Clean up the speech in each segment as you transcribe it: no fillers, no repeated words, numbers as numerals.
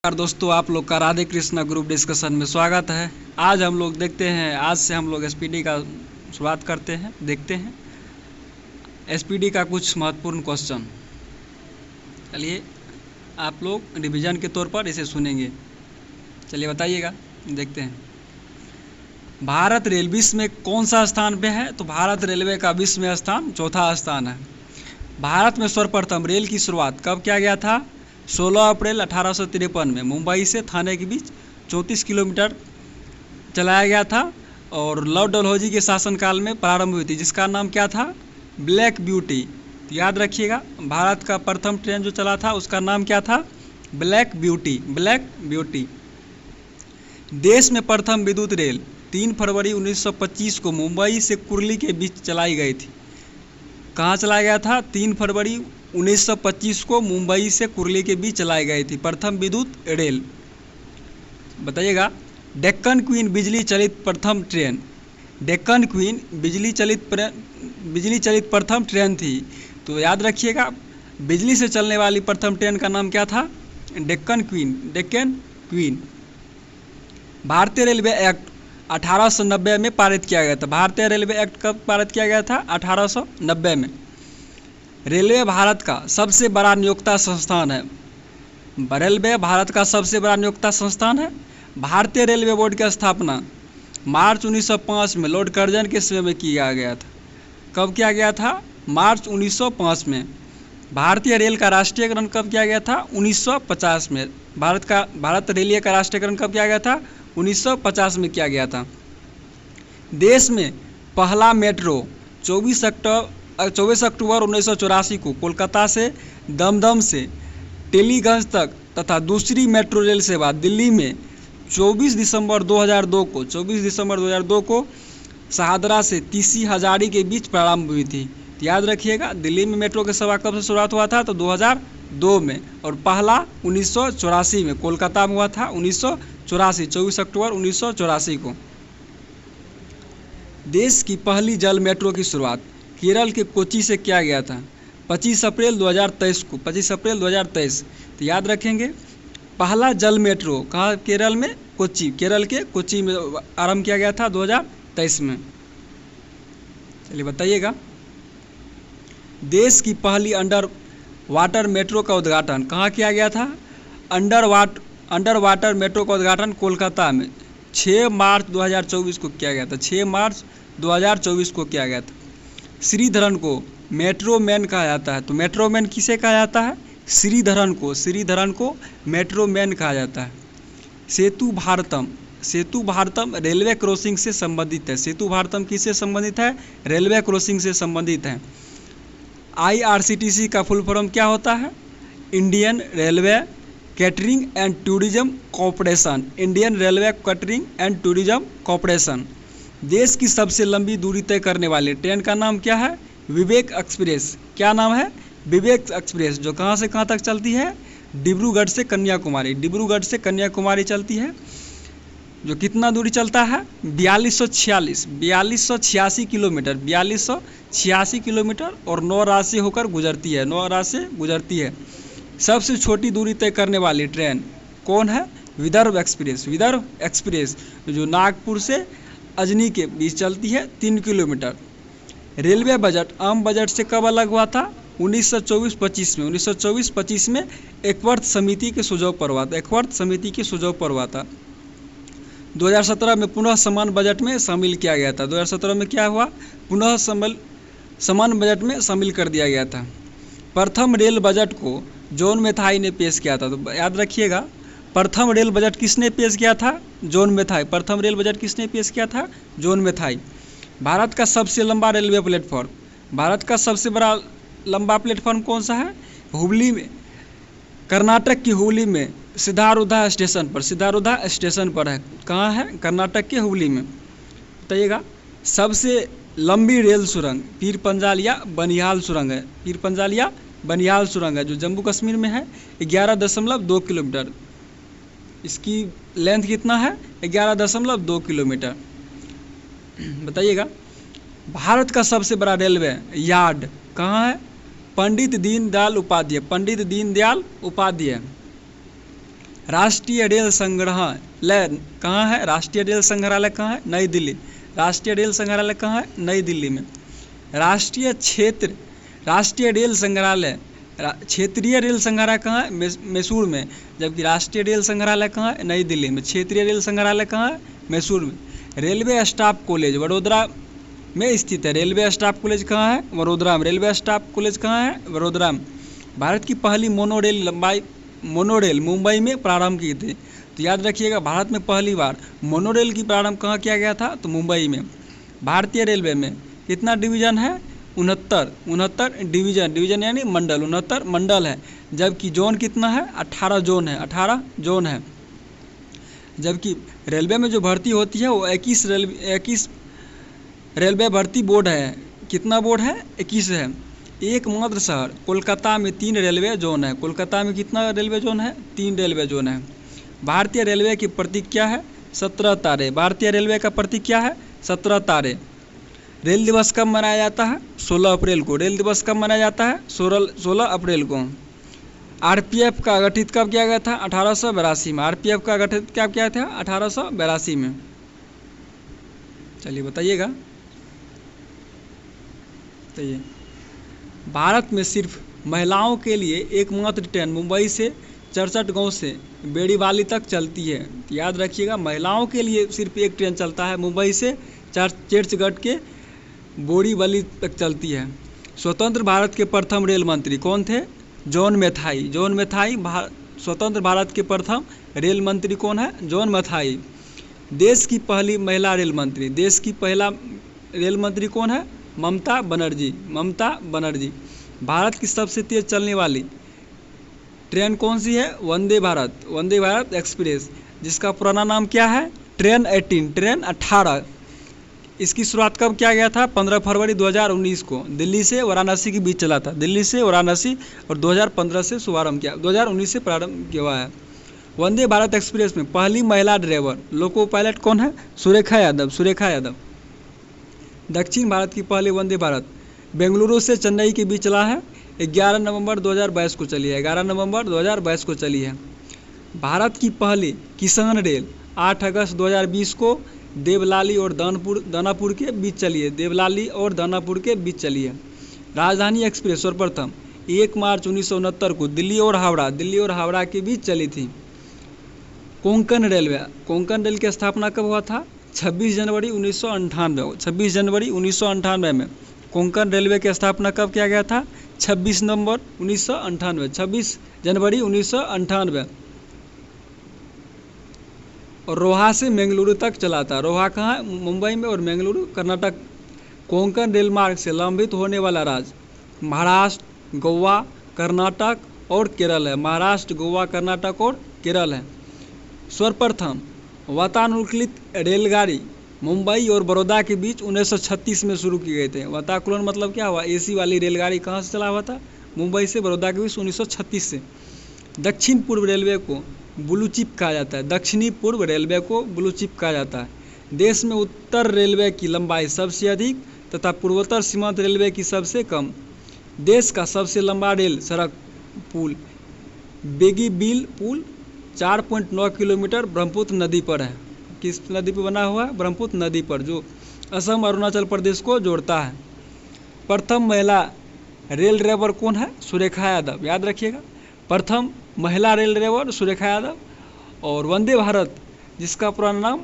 नमस्कार दोस्तों, आप लोग का राधे कृष्णा ग्रुप डिस्कशन में स्वागत है। आज हम लोग देखते हैं, आज से हम लोग एसपीडी का शुरुआत करते हैं। देखते हैं एसपीडी का कुछ महत्वपूर्ण क्वेश्चन। चलिए आप लोग रिवीजन के तौर पर इसे सुनेंगे। चलिए बताइएगा, देखते हैं। भारत रेल विश्व में कौन सा स्थान पे है? तो भारत रेलवे का विश्व में स्थान चौथा स्थान है। भारत में सर्वप्रथम रेल की शुरुआत कब किया गया था? 16 अप्रैल 1853 में मुंबई से थाने के बीच 34 किलोमीटर चलाया गया था और लॉर्ड डलहौजी के शासनकाल में प्रारंभ हुई थी, जिसका नाम क्या था? Black beauty. तो याद रखिएगा, भारत का प्रथम ट्रेन जो चला था उसका नाम क्या था? Black beauty. Black beauty. देश में प्रथम विद्युत रेल 3 फरवरी 1925 को मुंबई से कुर्ली के बीच चलाई गई थी। कहाँ चलाया गया था? 3 फरवरी 1925 को मुंबई से कुर्ली के बीच चलाई गई थी प्रथम विद्युत रेल। बताइएगा, डेक्कन क्वीन बिजली चलित प्रथम ट्रेन। डेक्कन क्वीन बिजली चलित प्रथम ट्रेन थी। तो याद रखिएगा, बिजली से चलने वाली प्रथम ट्रेन का नाम क्या था? डेक्कन क्वीन। डेक्कन क्वीन। भारतीय रेलवे एक्ट 1890 में पारित किया गया था। भारतीय रेलवे एक्ट कब पारित किया गया था? 1890 में। रेलवे भारत का सबसे बड़ा नियोक्ता संस्थान है। रेलवे भारत का सबसे बड़ा नियोक्ता संस्थान है। भारतीय रेलवे बोर्ड की स्थापना मार्च 1905 में लॉर्ड कर्जन के समय में किया गया था। कब किया गया था? मार्च 1905 में। भारतीय रेल का राष्ट्रीयकरण कब किया गया था? 1950 में। भारत रेलवे का राष्ट्रीयकरण कब किया गया था? 1950 में किया गया था। देश में पहला मेट्रो 24 अक्टूबर 1984 को कोलकाता से दमदम से टेलीगंज तक तथा दूसरी मेट्रो रेल सेवा दिल्ली में 24 दिसंबर 2002 को शाहदरा से तीसी हजारी के बीच प्रारंभ हुई थी। तो याद रखिएगा, दिल्ली में मेट्रो की सेवा कब से शुरुआत हुआ था? तो 2002 में, और पहला 1984 में कोलकाता में हुआ था। 24 अक्टूबर 1984 को। देश की पहली जल मेट्रो की शुरुआत केरल के कोच्चि से किया गया था 25 अप्रैल 2023 को। 25 अप्रैल 2023। तो याद रखेंगे, पहला जल मेट्रो कहाँ? केरल में कोच्चि। केरल के कोच्चि में आरंभ किया गया था 2023 में। चलिए बताइएगा, देश की पहली अंडर वाटर मेट्रो का उद्घाटन कहाँ किया गया था? अंडर वाटर मेट्रो का उद्घाटन कोलकाता में 6 मार्च 2024 को किया गया था। 6 मार्च 2024 को किया गया था। श्रीधरन को मेट्रो मैन कहा जाता है। तो मेट्रो मैन किसे कहा जाता है? श्रीधरन को मेट्रो मैन कहा जाता है। सेतु भारतम रेलवे क्रॉसिंग से संबंधित है। सेतु भारतम किससे संबंधित है? रेलवे क्रॉसिंग से संबंधित है। IRCTC का फुल फॉर्म क्या होता है? Indian railway catering and tourism corporation. Indian railway catering and tourism corporation. देश की सबसे लंबी दूरी तय करने वाली ट्रेन का नाम क्या है? विवेक एक्सप्रेस। क्या नाम है? विवेक एक्सप्रेस, जो कहाँ से कहाँ तक चलती है? डिब्रूगढ़ से कन्याकुमारी। डिब्रूगढ़ से कन्याकुमारी चलती है, जो कितना दूरी चलता है? 4286 किलोमीटर। 4286 किलोमीटर और 9 राज्य से होकर गुजरती है। 9 राज्य से गुजरती है। सबसे छोटी दूरी तय करने वाली ट्रेन कौन है? विदर्भ एक्सप्रेस। विदर्भ एक्सप्रेस, जो नागपुर से अजनी के बीच चलती है, 3 किलोमीटर। रेलवे बजट आम बजट से कब अलग हुआ था? 1924-25 में। 1924-25 में एकवर्थ समिति के सुझाव पर हुआ था। एकवर्थ समिति के सुझाव पर हुआ था। 2017 में पुनः समान बजट में शामिल किया गया था। 2017 में क्या हुआ? पुनः समान बजट में शामिल कर दिया गया था। प्रथम रेल बजट को जॉन मेथाई ने पेश किया था। तो याद रखिएगा, प्रथम रेल बजट किसने पेश किया था? जॉन मेथाई। प्रथम रेल बजट किसने पेश किया था? जॉन मेथाई। भारत का सबसे लंबा रेलवे प्लेटफॉर्म। भारत का सबसे बड़ा लंबा प्लेटफॉर्म कौन सा है? हुबली में, कर्नाटक की हुबली में सिद्धारूढ़ा स्टेशन पर। सिद्धारूढ़ा स्टेशन पर है। कहाँ है? कर्नाटक के हुबली में। बताइएगा, सबसे लंबी रेल सुरंग पीर पंजाल या बनिहाल सुरंग है। पीर पंजाल या बनिहाल सुरंग है, जो जम्मू कश्मीर में है। 11.2 किलोमीटर। इसकी लेंथ कितना है? 11.2 किलोमीटर। बताइएगा, भारत का सबसे बड़ा रेलवे यार्ड कहाँ है? पंडित दीनदयाल उपाध्याय। पंडित दीनदयाल उपाध्याय। राष्ट्रीय रेल संग्रहालय कहाँ है? राष्ट्रीय रेल संग्रहालय कहाँ है? नई दिल्ली। राष्ट्रीय रेल संग्रहालय कहाँ है? नई दिल्ली में। राष्ट्रीय रेल संग्रहालय क्षेत्रीय रेल संग्रहालय कहाँ है? मैसूर में। जबकि राष्ट्रीय रेल संग्रहालय कहाँ है? नई दिल्ली में। क्षेत्रीय रेल संग्रहालय कहाँ है? मैसूर में। रेलवे स्टाफ कॉलेज वडोदरा में स्थित है। रेलवे स्टाफ कॉलेज कहाँ है? वडोदरा में। रेलवे स्टाफ कॉलेज कहाँ है? वडोदरा में। भारत की पहली मोनोरेल मुंबई में प्रारंभ की थी। तो याद रखिएगा, भारत में पहली बार मोनोरेल की प्रारंभ कहाँ किया गया था? तो मुंबई में। भारतीय रेलवे में कितना डिवीजन है? 69 डिवीजन यानी मंडल, 69 मंडल है। जबकि जोन कितना है? 18 जोन है। जबकि रेलवे में जो भर्ती होती है वो 21 रेलवे भर्ती बोर्ड है। कितना बोर्ड है? 21 है। एकमात्र शहर कोलकाता में 3 रेलवे जोन है। कोलकाता में कितना रेलवे जोन है? 3 रेलवे जोन है। भारतीय रेलवे की प्रतीक क्या है? 17 तारे। भारतीय रेलवे का प्रतीक क्या है? 17 तारे। रेल दिवस कब मनाया जाता है? 16 अप्रैल को। रेल दिवस कब मनाया जाता है? 16 अप्रैल को। आरपीएफ का गठित कब किया गया था? 1882 में। आरपीएफ का गठित कब किया था? 1882 में। चलिए बताइएगा। बताइए। भारत में सिर्फ महिलाओं के लिए एकमात्र ट्रेन मुंबई से चर्चट गांव से बेड़ीवाली तक चलती है। याद रखिएगा, महिलाओं के लिए सिर्फ एक ट्रेन चलता है, मुंबई से चर्चगढ़ के बोरीवली तक चलती है। स्वतंत्र भारत के प्रथम रेल मंत्री कौन थे? जॉन मैथाई। स्वतंत्र भारत के प्रथम रेल मंत्री कौन है? जॉन मैथाई। देश की पहली महिला रेल मंत्री कौन है? ममता बनर्जी। भारत की सबसे तेज चलने वाली ट्रेन कौन सी है? वंदे भारत एक्सप्रेस, जिसका पुराना नाम क्या है? ट्रेन 18। इसकी शुरुआत कब किया गया था? 15 फरवरी 2019 को दिल्ली से वाराणसी के बीच चला था। दिल्ली से वाराणसी, और 2015 से शुभारंभ किया, 2019 से प्रारंभ किया हुआ है। वंदे भारत एक्सप्रेस में पहली महिला ड्राइवर लोको पायलट कौन है? सुरेखा यादव। दक्षिण भारत की पहली वंदे भारत बेंगलुरु से चेन्नई के बीच चला है। 11 नवंबर 2022 को चली है। भारत की पहली किसान रेल 8 अगस्त 2020 को देवलाली और दानापुर के बीच चली है। राजधानी एक्सप्रेस सर्वप्रथम 1 मार्च 1969 को दिल्ली और हावड़ा के बीच चली थी। कोंकण रेल की स्थापना कब हुआ था? 26 जनवरी 1998 में। कोंकण रेलवे की स्थापना कब किया गया था? 26 जनवरी 1998। और रोहा से बेंगलुरु तक चला था। रोहा कहाँ है? मुंबई में, और बेंगलुरु कर्नाटक। कोंकण रेल मार्ग से लंबित होने वाला राज्य महाराष्ट्र, गोवा, कर्नाटक और केरल है। सर्वप्रथम वातानुकूलित रेलगाड़ी मुंबई और बड़ौदा के बीच 1936 में शुरू की गए थे। वातानुकूलन मतलब क्या हुआ? एसी वाली रेलगाड़ी कहाँ से चला हुआ था? मुंबई से बड़ौदा के बीच 1936 से। दक्षिण पूर्व रेलवे को ब्लू चिप कहा जाता है। देश में उत्तर रेलवे की लंबाई सबसे अधिक तथा पूर्वोत्तर सीमांत रेलवे की सबसे कम। देश का सबसे लंबा रेल सड़क पुल बेगीबील पुल 4.9 किलोमीटर ब्रह्मपुत्र नदी पर है। किस नदी पर बना हुआ है? ब्रह्मपुत्र नदी पर, जो असम अरुणाचल प्रदेश को जोड़ता है। प्रथम महिला रेल ड्राइवर कौन है? सुरेखा यादव। याद रखिएगा, प्रथम महिला रेल ड्राइवर सुरेखा यादव। और वंदे भारत जिसका पुराना नाम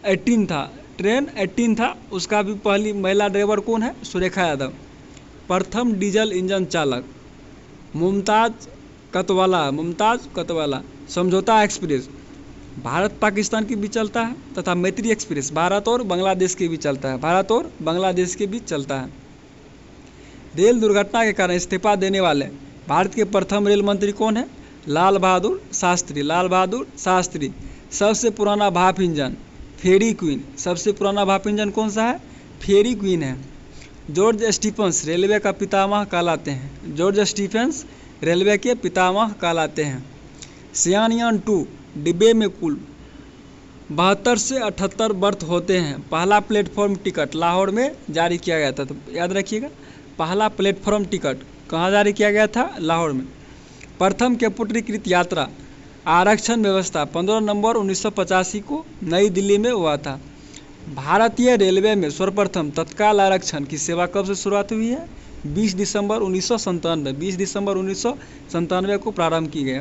18 था, ट्रेन 18 था, उसका भी पहली महिला ड्राइवर कौन है? सुरेखा यादव। प्रथम डीजल इंजन चालक मुमताज़ कतवाला। समझौता एक्सप्रेस भारत पाकिस्तान के बीच चलता है, तथा मैत्री एक्सप्रेस भारत और बांग्लादेश के बीच चलता है। रेल दुर्घटना के कारण इस्तीफा देने वाले भारत के प्रथम रेल मंत्री कौन है? लाल बहादुर शास्त्री। सबसे पुराना भाप इंजन फेरी क्वीन। सबसे पुराना भाप इंजन कौन सा है? फेरी क्वीन है। जॉर्ज स्टीफेंस रेलवे का पितामह कहलाते हैं। सियानयान 2 डिब्बे में कुल 72 से 78 बर्थ होते हैं। पहला प्लेटफॉर्म टिकट लाहौर में जारी किया गया था। तो याद रखिएगा, पहला प्लेटफॉर्म टिकट कहाँ जारी किया गया था? लाहौर में। प्रथम कम्प्यूटरीकृत यात्रा आरक्षण व्यवस्था 15 नवंबर 1985 को नई दिल्ली में हुआ था। भारतीय रेलवे में सर्वप्रथम तत्काल आरक्षण की सेवा कब से शुरुआत हुई है? 20 दिसंबर 1997। 20 दिसंबर 1997 को प्रारंभ की गई।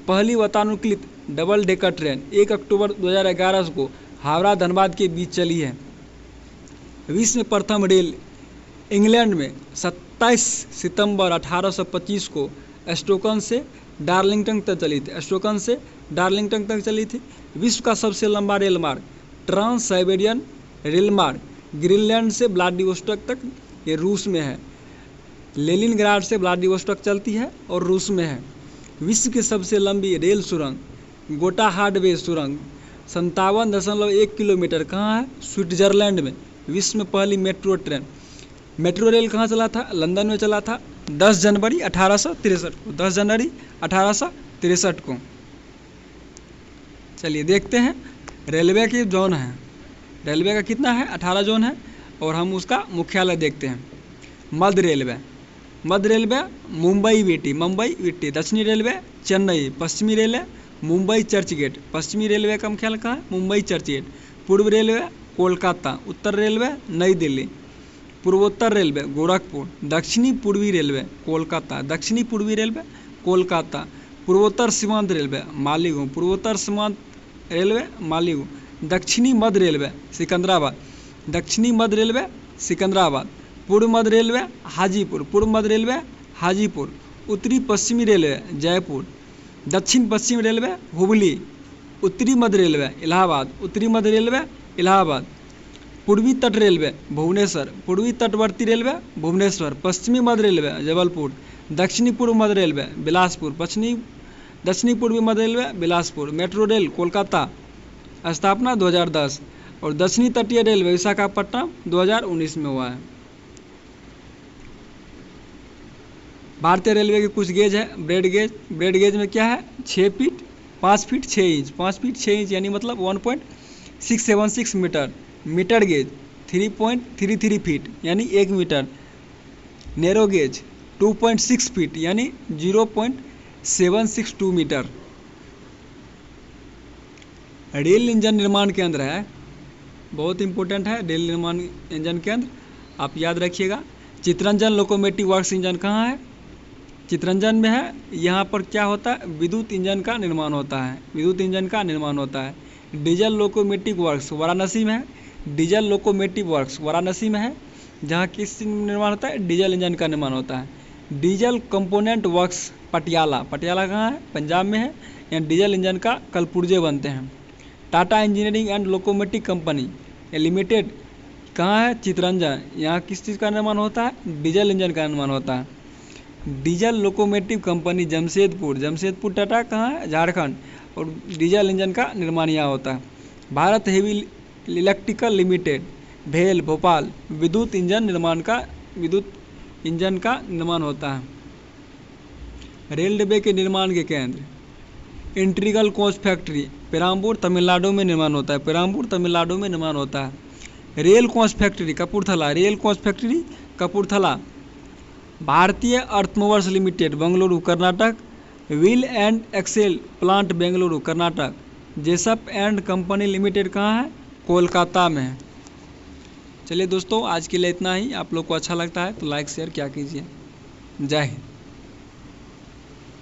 पहली वातानुकूलित डबल डेकर ट्रेन 1 अक्टूबर 2011 को हावड़ा धनबाद के बीच चली है। विश्व में प्रथम रेल इंग्लैंड में 27 सितंबर 1825 को स्टोकन से डार्लिंगटन तक चली थी। स्टोकन से डार्लिंगटन तक चली थी। विश्व का सबसे लंबा रेल मार्ग ट्रांस साइबेरियन रेल मार्ग ग्रीनलैंड से व्लादिवोस्टोक तक, ये रूस में है। लेनिनग्राड से व्लादिवोस्टोक चलती है और रूस में है। विश्व की सबसे लंबी रेल सुरंग गोटाहार्ड वे सुरंग 57.1 किलोमीटर कहाँ है? स्विट्जरलैंड में। विश्व में पहली मेट्रो ट्रेन मेट्रो रेल कहाँ चला था? लंदन में चला था 10 जनवरी 1863 को। 10 जनवरी 1863 को। चलिए देखते हैं रेलवे के जोन है। रेलवे का कितना है? 18 जोन है। और हम उसका मुख्यालय देखते हैं। मध्य रेलवे मुंबई वीटी। दक्षिणी रेलवे चेन्नई। पश्चिमी रेलवे मुंबई चर्चगेट। पश्चिमी रेलवे का मुख्यालय कहाँ है? मुंबई चर्चगेट। पूर्व रेलवे कोलकाता। उत्तर रेलवे नई दिल्ली। पूर्वोत्तर रेलवे गोरखपुर। दक्षिणी पूर्वी रेलवे कोलकाता। दक्षिणी पूर्वी रेलवे कोलकाता। पूर्वोत्तर सीमांत रेलवे मालीगांव। पूर्वोत्तर सीमांत रेलवे मालीगांव। दक्षिणी मध्य रेलवे सिकंदराबाद। दक्षिणी मध्य रेलवे सिकंदराबाद। पूर्व मध्य रेलवे हाजीपुर। पूर्व मध्य रेलवे हाजीपुर। उत्तरी पश्चिमी रेलवे जयपुर। दक्षिण पश्चिम रेलवे हुबली। उत्तरी मध्य रेलवे इलाहाबाद। उत्तरी मध्य रेलवे इलाहाबाद। पूर्वी तट रेलवे भुवनेश्वर। पूर्वी तटवर्ती रेलवे भुवनेश्वर। पश्चिमी मध्य रेलवे जबलपुर। दक्षिणी पूर्व मध्य रेलवे बिलासपुर। दक्षिणी पूर्वी मध्य railway Bilaspur. Metro rail Kolkata स्थापना 2010 और दक्षिणी तटीय रेलवे विशाखापट्टनम 2019 में हुआ है। भारतीय रेलवे के कुछ गेज है। ब्रेड गेज में क्या है? 6 feet 5 feet 6 inch. 5 feet 6 inch यानी मतलब 1.676 मीटर। मीटर गेज 3.33 फीट यानी 1 मीटर। नैरो गेज 2.6 फीट यानी 0.762 मीटर। रेल इंजन निर्माण केंद्र है, बहुत इंपॉर्टेंट है। रेल निर्माण इंजन केंद्र आप याद रखिएगा। चितरंजन लोकोमोटिव वर्क्स इंजन कहाँ है? चितरंजन में है। यहाँ पर क्या होता है? विद्युत इंजन का निर्माण होता है। विद्युत इंजन का निर्माण होता है। डीजल लोकोमोटिव वर्क्स वाराणसी में है। डीजल लोकोमोटिव वर्क्स वाराणसी में है, जहाँ किस निर्माण होता है? डीजल इंजन का निर्माण होता है। Diesel component works Patiala. Patiala कहाँ है? पंजाब में है। यहाँ डीजल इंजन का कलपुर्जे बनते हैं। Tata engineering and locomotive company limited कहाँ है? चितरंजन। यहाँ किस चीज़ का निर्माण होता है? डीजल इंजन का निर्माण होता है। Diesel locomotive company Jamshedpur Tata कहाँ है? झारखंड। और डीजल इंजन का निर्माण यहाँ होता है। भारत हेवी इलेक्ट्रिकल लिमिटेड भेल भोपाल विद्युत इंजन का निर्माण होता है। रेल डिब्बे के निर्माण के केंद्र integral coach factory Perambur Tamil Nadu में निर्माण होता है। पेराम्बूर तमिलनाडु में निर्माण होता है। Rail coach factory Kapurthala. Rail coach factory Kapurthala. भारतीय earthmovers limited Bengaluru Karnataka. Wheel and axle plant Bengaluru Karnataka. Jessop and company limited कहाँ है? कोलकाता में है। चलिए दोस्तों, आज के लिए इतना ही। आप लोग को अच्छा लगता है तो लाइक शेयर क्या कीजिए। जय हिंद।